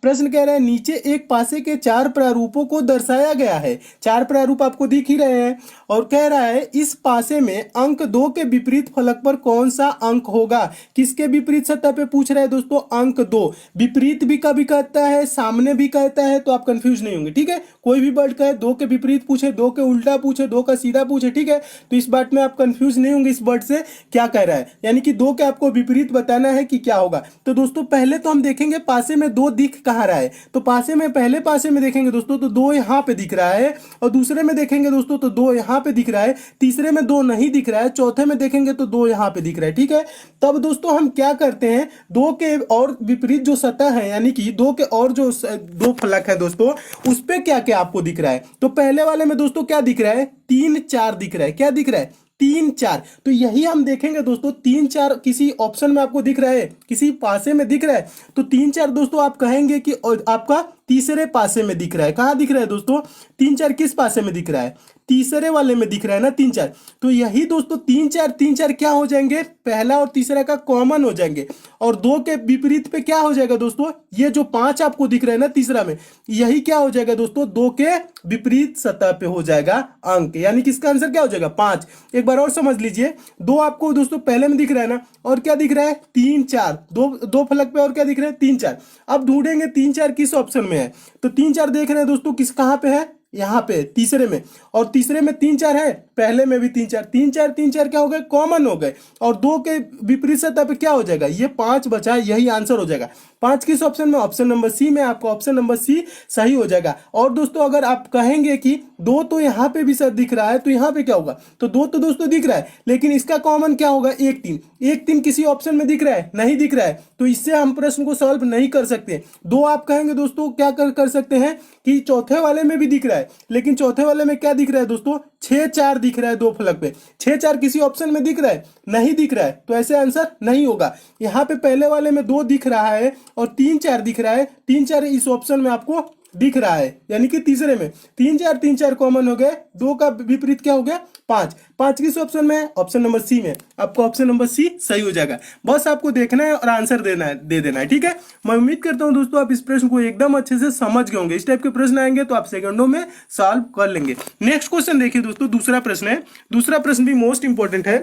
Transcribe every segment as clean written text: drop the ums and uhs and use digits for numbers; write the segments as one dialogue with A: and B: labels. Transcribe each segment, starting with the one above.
A: प्रश्न कह रहा है नीचे एक पासे के चार प्रारूपों को दर्शाया गया है। चार प्रारूप आपको दिख ही रहे हैं और कह रहा है इस पासे में अंक 2 के विपरीत फलक पर कौन सा अंक होगा। किसके विपरीत सतह पे पूछ रहा है दोस्तों, अंक 2। विपरीत भी कभी कहता है, सामने भी कहता है, तो आप कंफ्यूज नहीं होंगे। ठीक है, कोई भी वर्ड कहे, 2 के विपरीत पूछे, 2 के उल्टा पूछे, 2 का सीधा पूछे, ठीक है, तो इस बात में आप कंफ्यूज नहीं होंगे इस वर्ड से क्या कह रहा है, यानी कि 2 के आपको विपरीत बताना है कि क्या होगा। तो दोस्तों पहले तो हम देखेंगे पासे में 2 दिख कहाँ रहा है। तो पासे में, पहले पासे में देखेंगे दोस्तों तो 2 यहाँ पे दिख रहा है, और दूसरे में देखेंगे दोस्तों तो 2 यहाँ पे दिख रहा है, तीसरे में 2 नहीं दिख रहा है, चौथे में देखेंगे तो 2 यहाँ पे दिख रहा है। ठीक है, तब दोस्तों हम क्या करते हैं, 2 के और विपरीत जो सतह है यानी कि 2 के और जो 2 फलक है दोस्तों, उस पे क्या क्या आपको दिख रहा है। तो पहले वाले में दोस्तों क्या दिख रहा है, 3 4 दिख रहा है। क्या दिख रहा है, 3 4। तो यही हम देखेंगे दोस्तों, 3 4 किसी ऑप्शन में आपको दिख रहा है, किसी पासे में दिख रहा है, तो 3 4 दोस्तों आप कहेंगे कि आपका तीसरे पासे में दिख रहा है। कहाँ दिख रहा है दोस्तों, 3 4 किस पासे में दिख रहा है, तीसरे वाले में दिख रहा है ना 3 4। तो यही दोस्तों 3 4 क्या हो जाएंगे, पहला और तीसरा का कॉमन हो जाएंगे, और 2 के विपरीत पे क्या हो जाएगा दोस्तों, ये जो 5 आपको दिख रहा है ना तीसरा में, यही क्या हो जाएगा दोस्तों, 2 के विपरीत सतह पे हो जाएगा अंक, यानी कि इसका आंसर क्या हो जाएगा 5। एक बार और समझ लीजिए, 2 आपको दोस्तों पहले में दिख रहा है ना, और क्या दिख रहा है 3 4, दो फलक पे और क्या दिख रहा है 3 4। अब ढूंढेंगे 3 4 किस ऑप्शन में है, तो 3 4 देख रहे हैं दोस्तों किस कहाँ पे है, यहाँ पे तीसरे में, और तीसरे में 3 4 है, पहले में भी 3 4, 3 4 3 4 क्या हो गए, कॉमन हो गए, और 2 के विपरीत सतह पे क्या हो जाएगा, ये 5 बचा, यही आंसर हो जाएगा। 5 किस ऑप्शन में, ऑप्शन नंबर सी में, आपका ऑप्शन नंबर सी सही हो जाएगा। और दोस्तों अगर आप कहेंगे कि 2 तो यहाँ पे भी सर दिख रहा है, तो यहाँ पे क्या होगा, तो 2 तो दोस्तों दिख रहा है, लेकिन इसका कॉमन क्या होगा, 1 3। 1 3 किसी ऑप्शन में दिख रहा है, नहीं दिख रहा है, तो इससे हम प्रश्न को सॉल्व नहीं कर सकते। 2 आप कहेंगे दोस्तों क्या कर सकते हैं कि चौथे वाले में भी दिख रहा है, लेकिन चौथे वाले में क्या दिख रहा है दोस्तों, 6 4 दिख रहा है 2 फलक पे, 6 4 किसी ऑप्शन में दिख रहा है, नहीं दिख रहा है, तो ऐसे आंसर नहीं होगा। यहाँ पे पहले वाले में 2 दिख रहा है और 3 4 दिख रहा है, 3 4 इस ऑप्शन में आपको दिख रहा है, यानी कि तीसरे में 3 4 कॉमन हो गए, 2 का विपरीत क्या हो गया 5। 5 किस ऑप्शन में है, ऑप्शन नंबर सी में, आपको ऑप्शन नंबर सी सही हो जाएगा। बस आपको देखना है और आंसर दे देना है। ठीक है, मैं उम्मीद करता हूं दोस्तों आप इस प्रश्न को एकदम अच्छे से समझ गए होंगे। इस टाइप के प्रश्न आएंगे तो आप सेकंडों में सॉल्व कर लेंगे। नेक्स्ट क्वेश्चन देखिए दोस्तों, दूसरा प्रश्न है। दूसरा प्रश्न भी मोस्ट इंपॉर्टेंट है,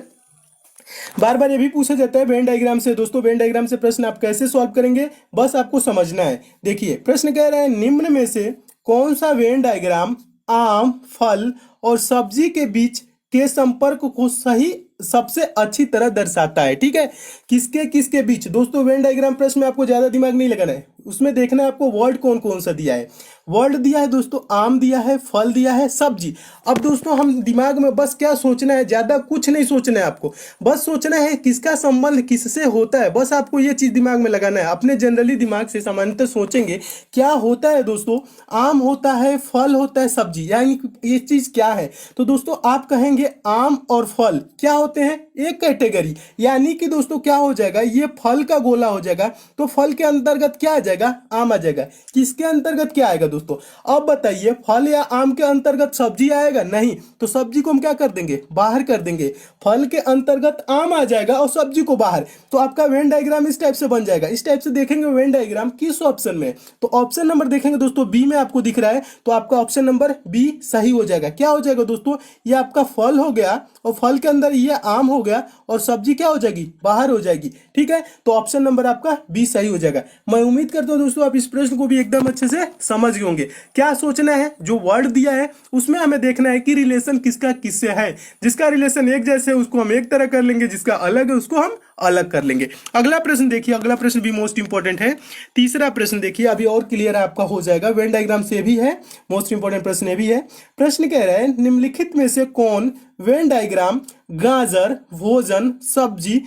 A: बार बार ये भी पूछा जाता है वेन डायग्राम से। दोस्तों वेन डायग्राम से प्रश्न आप कैसे सॉल्व करेंगे, बस आपको समझना है। देखिए प्रश्न कह रहा है निम्न में से कौन सा वेन डायग्राम आम, फल और सब्जी के बीच के संपर्क को सही सबसे अच्छी तरह दर्शाता है। ठीक है, किसके किसके बीच, दोस्तों वेन डायग्राम प्रश्न में आपको ज्यादा दिमाग नहीं लगाना है, उसमें देखना है आपको वर्ड कौन कौन सा दिया है। वर्ड दिया है दोस्तों, आम दिया है, फल दिया है, सब्जी। अब दोस्तों हम दिमाग में बस क्या सोचना है, ज्यादा कुछ नहीं सोचना है आपको, बस सोचना है किसका संबंध किससे होता है, बस आपको ये चीज दिमाग में लगाना है। अपने जनरली दिमाग से सामान्यतः सोचेंगे क्या होता है दोस्तों, आम होता है, फल होता है, सब्जी, यानी ये चीज क्या है। तो दोस्तों आप कहेंगे आम और फल क्या होते हैं, एक कैटेगरी, यानी कि दोस्तों क्या हो जाएगा, ये फल का गोला हो जाएगा, तो फल के अंतर्गत क्या आ जाएगा, आम आ जाएगा। किसके अंतर्गत क्या आएगा दोस्तों, अब बताइए, फल या आम के अंतर्गत सब्जी आएगा, नहीं, तो सब्जी को हम क्या कर देंगे, बाहर कर देंगे। फल के अंतर्गत आम आ जाएगा और सब्जी को बाहर, तो आपका वेन डायग्राम इस टाइप से बन जाएगा। इस टाइप से देखेंगे वेन डायग्राम किस ऑप्शन में, तो ऑप्शन नंबर देखेंगे दोस्तों बी में आपको दिख रहा है, तो आपका ऑप्शन नंबर बी सही हो जाएगा। क्या हो जाएगा दोस्तों, ये आपका फल हो गया और फल के अंदर ये आम हो गया और सब्जी क्या हो जाएगी, बाहर हो जाएगी। ठीक है, तो ऑप्शन नंबर आपका बी सही हो जाएगा। मैं उम्मीद करता हूं दोस्तों आप इस प्रश्न को भी एकदम अच्छे से समझ गए होंगे। क्या सोचना है, जो वर्ड दिया है उसमें हमें देखना है कि रिलेशन किसका किससे है। जिसका रिलेशन एक जैसे है उसको हम एक तरह कर लेंगे, जिसका अलग है उसको हम अलग कर लेंगे। अगला प्रश्न देखिए, अगला प्रश्न भी मोस्ट इंपॉर्टेंट है। तीसरा प्रश्न देखिए, अभी और क्लियर आपका हो जाएगा, वेन डायग्राम से भी है, मोस्ट इंपॉर्टेंट प्रश्न भी है। प्रश्न कह रहा है निम्नलिखित में से कौन वेन डायग्राम गाजर, भोजन, सब्जी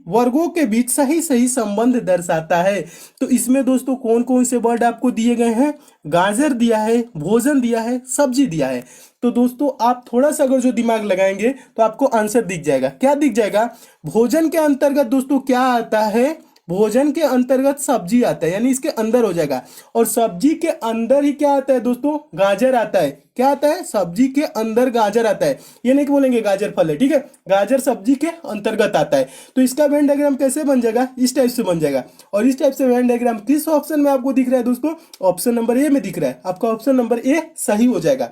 A: वर्गों के बीच सही सही संबंध दर्शाता है। तो इसमें दोस्तों कौन कौन से वर्ड आपको दिए गए हैं, गाजर दिया है, भोजन दिया है, सब्जी दिया है। तो दोस्तों आप थोड़ा सा अगर जो दिमाग लगाएंगे तो आपको आंसर दिख जाएगा। क्या दिख जाएगा, भोजन के अंतर्गत दोस्तों क्या आता है, भोजन के अंतर्गत सब्जी आता है, यानी इसके अंदर हो जाएगा। और सब्जी के अंदर ही क्या आता है दोस्तों, गाजर आता है। क्या आता है, सब्जी के अंदर गाजर आता है। ये नहीं कि बोलेंगे गाजर फल है, ठीक है, गाजर सब्जी के अंतर्गत आता है। तो इसका वेन डायग्राम कैसे बन जाएगा, इस टाइप से बन जाएगा। और इस टाइप से वेन डायग्राम किस ऑप्शन में आपको दिख रहा है दोस्तों, ऑप्शन नंबर ए में दिख रहा है। आपका ऑप्शन नंबर ए सही हो जाएगा।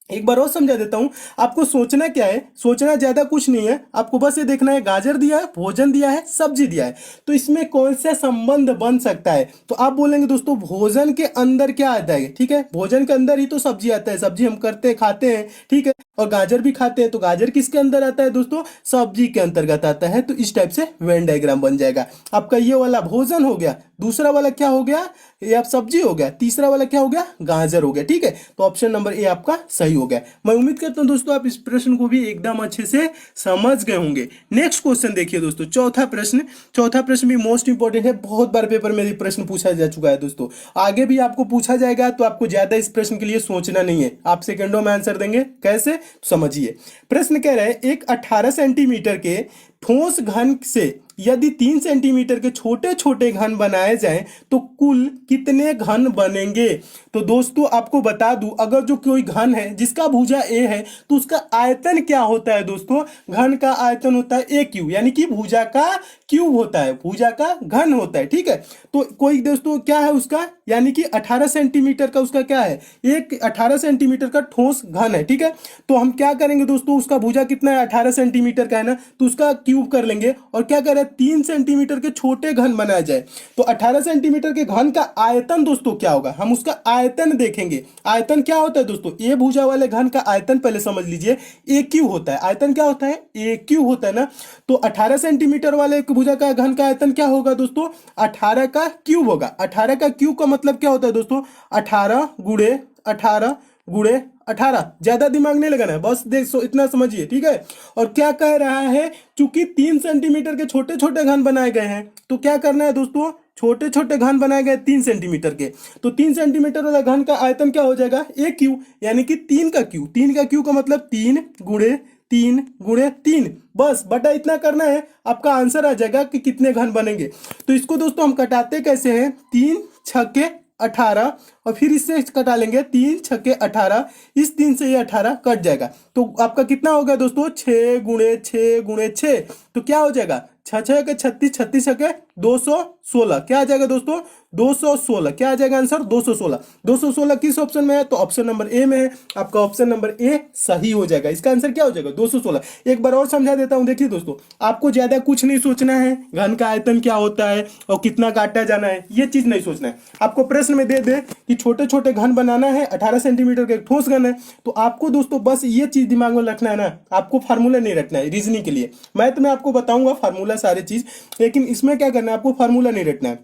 A: एक बार और समझा देता हूं, आपको सोचना क्या है, सोचना ज्यादा कुछ नहीं है, आपको बस ये देखना है गाजर दिया है, भोजन दिया है, सब्जी दिया है, तो इसमें कौन सा संबंध बन सकता है। तो आप बोलेंगे दोस्तों भोजन के अंदर क्या आता है, ठीक है, भोजन के अंदर ही तो सब्जी आता है, सब्जी हम करते हैं, खाते हैं, ठीक है, और गाजर भी खाते हैं, तो गाजर किसके अंदर आता है दोस्तों, सब्जी के अंतर्गत आता है। तो इस टाइप से वेन डायग्राम बन जाएगा। आपका ये वाला भोजन हो गया, दूसरा वाला क्या हो गया, ये आप सब्जी हो गया, तीसरा वाला क्या हो गया, गाजर हो गया, ठीक है। तो ऑप्शन नंबर ए आपका सही हो गया। मैं उम्मीद करता हूं दोस्तों आप इस प्रश्न को भी एकदम अच्छे से समझ गए होंगे। नेक्स्ट क्वेश्चन देखिए दोस्तों, चौथा प्रश्न। चौथा प्रश्न भी मोस्ट इंपॉर्टेंट है, बहुत बार पेपर में ये प्रश्न पूछा जा चुका है दोस्तों, आगे भी आपको पूछा जाएगा, तो आपको ज्यादा इस प्रश्न के लिए सोचना नहीं है, आप सेकंडों में आंसर देंगे। कैसे, तो समझिए। प्रश्न कह रहा है एक 18 सेंटीमीटर के ठोस घन से यदि 3 सेंटीमीटर के छोटे छोटे घन बनाए जाएं तो कुल कितने घन बनेंगे। तो दोस्तों आपको बता दूं, अगर जो कोई घन है जिसका भुजा ए है तो उसका आयतन क्या होता है दोस्तों, घन का आयतन होता है ए क्यू, यानी कि भुजा का क्यूब होता है, भुजा का घन होता है, ठीक है। तो कोई दोस्तों क्या है उसका, यानी कि 18 सेंटीमीटर का उसका क्या है, एक 18 सेंटीमीटर का ठोस घन है, ठीक है। तो हम क्या करेंगे दोस्तों, उसका भुजा कितना है, 18 सेंटीमीटर का है ना, तो उसका क्यूब कर लेंगे और क्या करें, 3 सेंटीमीटर के छोटे घन बनाया जाए। तो 18 सेंटीमीटर के घन का आयतन दोस्तों क्या होगा, हम उसका आयतन देखेंगे। आयतन क्या होता है दोस्तों, ए भुजा वाले घन का आयतन पहले समझ लीजिए, ए क्यू होता है। आयतन क्या होता है, ए क्यू होता है ना। तो 18 सेंटीमीटर वाले भुजा का घन का आयतन क्या होगा दोस्तों, 18 का क्यूब होगा। 18 का क्यूब का मतलब क्या होता है दोस्तों, 18 गुणे 18 गुणे 18। ज्यादा दिमाग नहीं लगाना है, बस देख इतना समझिए, ठीक है। और क्या कह रहा है, चूंकि 3 सेंटीमीटर के छोटे छोटे घन बनाए गए हैं, तो क्या करना है दोस्तों, छोटे छोटे घन बनाए गए 3 सेंटीमीटर के, तो 3 सेंटीमीटर वाला घन का आयतन क्या हो जाएगा, ए क्यू, यानी कि 3 का क्यू। 3 का क्यू का मतलब 3 गुणे 3 गुणे 3, बस बटा इतना करना है, आपका आंसर आ जाएगा कि कितने घन बनेंगे। तो इसको दोस्तों हम कटाते कैसे हैं, 3 छक्के 18 और फिर इससे कटा लेंगे 3 छक्के 18, इस 3 से ये 18 कट जाएगा। तो आपका कितना हो गया दोस्तों, 6 गुणे 6 गुणे 6, तो क्या हो जाएगा, 6 6 के 36, 36 के 216, क्या आ जाएगा दोस्तों, 216। क्या आ जाएगा आंसर, 216। 216 किस ऑप्शन में है, तो ऑप्शन नंबर ए में है। आपका ऑप्शन नंबर ए सही हो जाएगा, इसका आंसर क्या हो जाएगा, 216। एक बार और समझा देता हूं, देखिए दोस्तों आपको ज्यादा कुछ नहीं सोचना है, घन का आयतन क्या होता है और कितना काटा जाना है, ये चीज नहीं सोचना है। आपको प्रश्न में दे दे कि छोटे छोटे घन बनाना है, 18 सेंटीमीटर का ठोस घन है, तो आपको दोस्तों बस ये चीज दिमाग में रखना है ना, आपको फार्मूला नहीं रखना है रीजनिंग के लिए। मैथ में आपको बताऊंगा फार्मूला सारे चीज, लेकिन इसमें क्या करना है, आपको फार्मूला नहीं रखना है।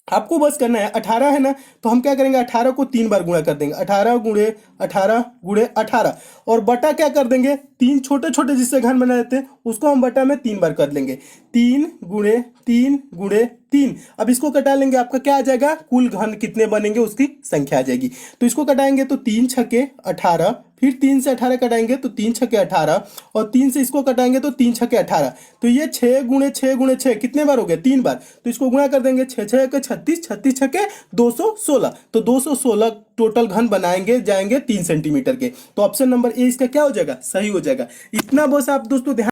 A: आपको बस करना है, 18 है ना, तो हम क्या करेंगे, 18 को 3 बार गुणा कर देंगे, 18 गुणे 18 गुणे 18, और बटा क्या कर देंगे, 3 छोटे छोटे जिससे घन बना देते हैं उसको हम बटा में 3 बार कर लेंगे, 3 गुणे 3 गुणे 3। अब इसको कटा लेंगे, आपका क्या आ जाएगा, कुल घन कितने बनेंगे उसकी संख्या आ जाएगी। तो इसको कटाएंगे तो 3 छक्के 18, फिर 3 से 18 कटाएंगे तो 3 छक्के 18, और 3 से इसको कटाएंगे तो 3 छक्के 18। तो ये 6 गुणे 6 गुणे 6 कितने बार हो गया, 3 बार। तो इसको गुणा कर देंगे, 6 6 के 36, 36 छक्के 216, तो 216 टोटल घन बनाएंगे जाएंगे 3 सेंटीमीटर के। तो ऑप्शन नंबर ए इसका क्या हो जाएगा, सही हो जाएगा। इतना बस आप दोस्तों ध्यान